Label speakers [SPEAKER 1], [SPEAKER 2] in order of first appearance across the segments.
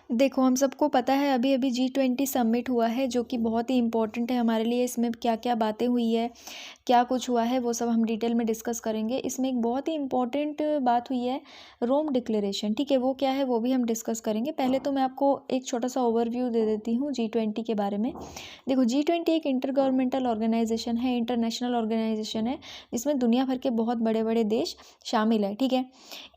[SPEAKER 1] देखो, हम सबको पता है अभी अभी G20 समिट हुआ है, जो कि बहुत ही इम्पोर्टेंट है हमारे लिए। इसमें क्या क्या बातें हुई है, क्या कुछ हुआ है, वो सब हम डिटेल में डिस्कस करेंगे। इसमें एक बहुत ही इम्पोर्टेंट बात हुई है, रोम डिक्लेरेशन। ठीक है, वो क्या है वो भी हम डिस्कस करेंगे। पहले तो मैं आपको एक छोटा सा ओवरव्यू दे देती हूँ G20 के बारे में। देखो, G20 एक इंटर गवर्नमेंटल ऑर्गेनाइजेशन है, इंटरनेशनल ऑर्गेनाइजेशन है, जिसमें दुनिया भर के बहुत बड़े बड़े देश शामिल है। ठीक है,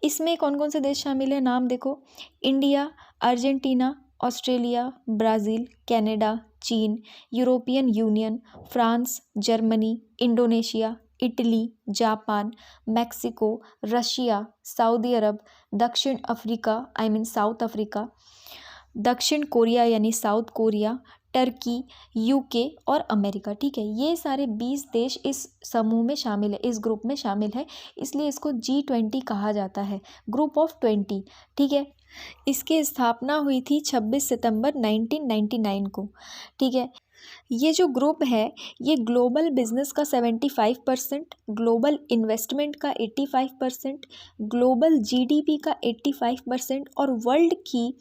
[SPEAKER 1] इसमें कौन कौन से देश शामिल है, नाम देखो। India, Argentina, Australia, Brazil, Canada, चीन, European Union, France, Germany, Indonesia, Italy, Japan, Mexico, Russia, सऊदी अरब, दक्षिण अफ्रीका साउथ अफ्रीका, दक्षिण कोरिया यानी साउथ कोरिया, टर्की, यूके और अमेरिका। ठीक है, ये सारे 20 देश इस समूह में शामिल है, इस ग्रुप में शामिल है, इसलिए इसको G20 कहा जाता है, ग्रुप ऑफ 20। ठीक है, इसकी स्थापना हुई थी 26 सितंबर 1999 को। ठीक है, ये जो ग्रुप है, ये ग्लोबल बिजनेस का 75%, ग्लोबल इन्वेस्टमेंट का 85%, ग्लोबल जीडीपी का 85% और वर्ल्ड की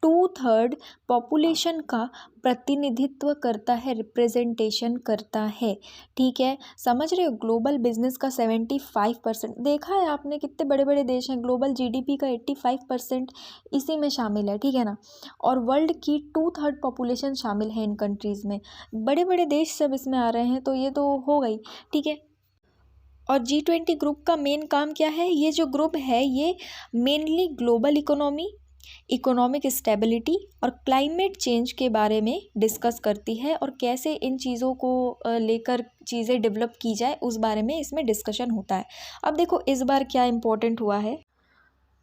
[SPEAKER 1] 2/3 पॉपुलेशन का प्रतिनिधित्व करता है, रिप्रेजेंटेशन करता है। ठीक है, समझ रहे हो, ग्लोबल बिजनेस का 75%। देखा है आपने कितने बड़े बड़े देश हैं, ग्लोबल जीडीपी का 85% इसी में शामिल है। ठीक है ना, और वर्ल्ड की 2/3 पॉपुलेशन शामिल है इन कंट्रीज़ में। बड़े बड़े देश सब इसमें आ रहे हैं, तो ये तो हो गई। ठीक है, और G20 ग्रुप का मेन काम क्या है, ये जो ग्रुप है ये मेनली ग्लोबल इकोनॉमिक स्टेबिलिटी और क्लाइमेट चेंज के बारे में डिस्कस करती है, और कैसे इन चीज़ों को लेकर चीज़ें डेवलप की जाए उस बारे में इसमें डिस्कशन होता है। अब देखो, इस बार क्या इम्पोर्टेंट हुआ है।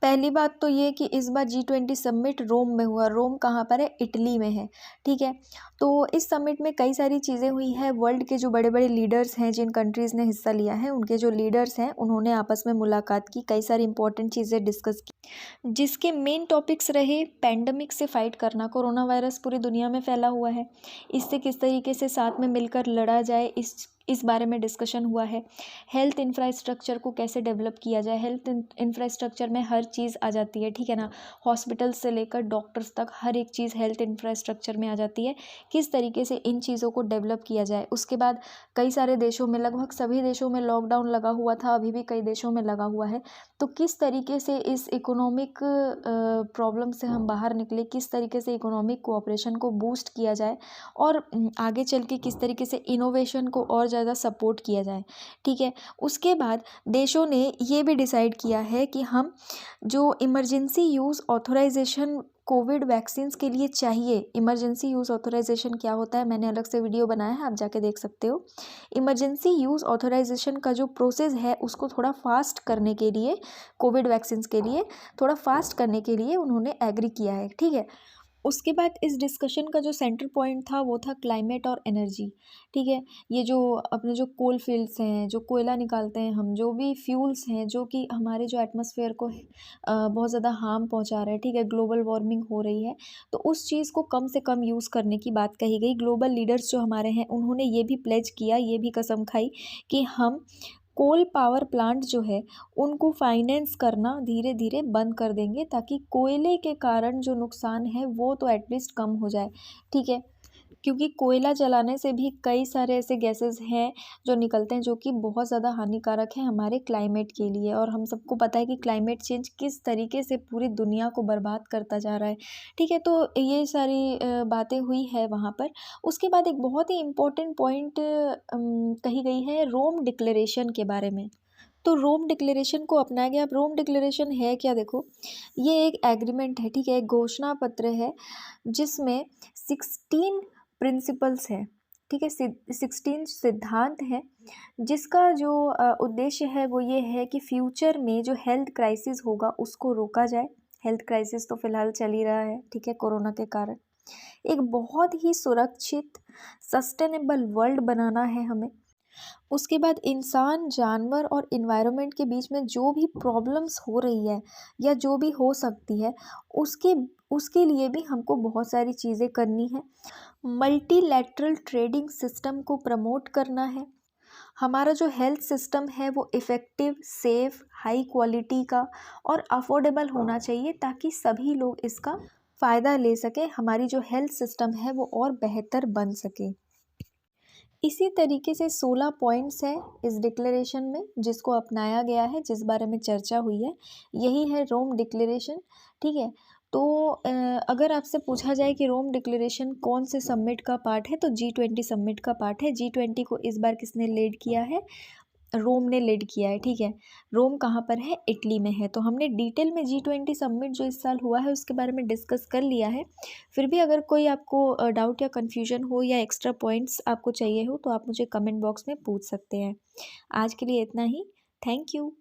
[SPEAKER 1] पहली बात तो ये कि इस बार G20 समिट रोम में हुआ। रोम कहाँ पर है, इटली में है। ठीक है, तो इस समिट में कई सारी चीज़ें हुई हैं। वर्ल्ड के जो बड़े बड़े लीडर्स हैं, जिन कंट्रीज़ ने हिस्सा लिया है, उनके जो लीडर्स हैं, उन्होंने आपस में मुलाकात की, कई सारी इंपॉर्टेंट चीज़ें डिस्कस की, जिसके मेन टॉपिक्स रहे पैंडमिक से फाइट करना। कोरोना वायरस पूरी दुनिया में फैला हुआ है, इससे किस तरीके से साथ में मिलकर लड़ा जाए, इस बारे में डिस्कशन हुआ है। हेल्थ इंफ्रास्ट्रक्चर को कैसे डेवलप किया जाए, हेल्थ इंफ्रास्ट्रक्चर में हर चीज़ आ जाती है। ठीक है ना, हॉस्पिटल से लेकर डॉक्टर्स तक हर एक चीज़ हेल्थ इंफ्रास्ट्रक्चर में आ जाती है। किस तरीके से इन चीज़ों को डेवलप किया जाए। उसके बाद कई सारे देशों में, लगभग सभी देशों में लॉकडाउन लगा हुआ था, अभी भी कई देशों में लगा हुआ है। तो किस तरीके से इस इकोनॉमिक प्रॉब्लम से हम बाहर निकले, किस तरीके से इकोनॉमिक कोऑपरेशन को बूस्ट किया जाए, और आगे चल के किस तरीके से इनोवेशन को और ज़्यादा सपोर्ट किया जाए। ठीक है, उसके बाद देशों ने ये भी डिसाइड किया है कि हम जो emergency use authorisation COVID vaccines के लिए चाहिए। इमरजेंसी यूज़ ऑथराइजेशन क्या होता है, मैंने अलग से वीडियो बनाया है, आप जाके देख सकते हो। इमरजेंसी यूज़ ऑथराइजेशन का जो प्रोसेस है, उसको थोड़ा फास्ट करने के लिए, कोविड वैक्सीन्स के लिए थोड़ा फास्ट करने के लिए उन्होंने एग्री किया है। ठीक है, उसके बाद इस डिस्कशन का जो सेंटर पॉइंट था वो था क्लाइमेट और एनर्जी। ठीक है, ये जो अपने जो कोल फील्ड्स हैं, जो कोयला निकालते हैं हम, जो भी फ्यूल्स हैं जो कि हमारे जो एटमॉस्फेयर को बहुत ज़्यादा हार्म पहुंचा रहे हैं। ठीक है, ग्लोबल वार्मिंग हो रही है, तो उस चीज़ को कम से कम यूज़ करने की बात कही गई। ग्लोबल लीडर्स जो हमारे हैं, उन्होंने ये भी प्लेज किया, ये भी कसम खाई कि हम कोल पावर प्लांट जो है उनको फाइनेंस करना धीरे धीरे बंद कर देंगे, ताकि कोयले के कारण जो नुकसान है वो तो एटलीस्ट कम हो जाए। ठीक है, क्योंकि कोयला जलाने से भी कई सारे ऐसे गैसेस हैं जो निकलते हैं, जो कि बहुत ज़्यादा हानिकारक हैं हमारे क्लाइमेट के लिए, और हम सबको पता है कि क्लाइमेट चेंज किस तरीके से पूरी दुनिया को बर्बाद करता जा रहा है। ठीक है, तो ये सारी बातें हुई है वहाँ पर। उसके बाद एक बहुत ही इम्पोर्टेंट पॉइंट कही गई है रोम डिक्लेरेशन के बारे में। तो रोम डिक्लेरेशन को अपनाया गया। अब रोम डिक्लेरेशन है क्या, देखो, ये एक एग्रीमेंट है। ठीक है, एक घोषणा पत्र है, जिसमें 16 प्रिंसिपल्स हैं। ठीक है, 16 सिद्धांत हैं, जिसका जो उद्देश्य है वो ये है कि फ्यूचर में जो हेल्थ क्राइसिस होगा उसको रोका जाए। हेल्थ क्राइसिस तो फिलहाल चल ही रहा है, ठीक है, कोरोना के कारण। एक बहुत ही सुरक्षित सस्टेनेबल वर्ल्ड बनाना है हमें। उसके बाद इंसान, जानवर और इन्वायरमेंट के बीच में जो भी प्रॉब्लम्स हो रही है या जो भी हो सकती है, उसके उसके लिए भी हमको बहुत सारी चीज़ें करनी है। मल्टीलैटरल ट्रेडिंग सिस्टम को प्रमोट करना है। हमारा जो हेल्थ सिस्टम है वो इफ़ेक्टिव, सेफ, हाई क्वालिटी का और अफोर्डेबल होना चाहिए, ताकि सभी लोग इसका फ़ायदा ले सके, हमारी जो हेल्थ सिस्टम है वो और बेहतर बन सके। इसी तरीके से 16 पॉइंट्स हैं इस डिक्लेरेशन में जिसको अपनाया गया है, जिस बारे में चर्चा हुई है, यही है रोम डिक्लेरेशन। ठीक है, तो अगर आपसे पूछा जाए कि रोम डिक्लेरेशन कौन से समिट का पार्ट है, तो G20 समिट का पार्ट है। G20 को इस बार किसने लीड किया है? रोम ने लीड किया है। ठीक है, रोम कहाँ पर है? इटली में है। तो हमने डिटेल में G20 समिट जो इस साल हुआ है उसके बारे में डिस्कस कर लिया है। फिर भी अगर कोई आपको डाउट या कन्फ्यूजन हो या एक्स्ट्रा पॉइंट्स आपको चाहिए हो तो आप मुझे कमेंट बॉक्स में पूछ सकते हैं। आज के लिए इतना ही। Thank you.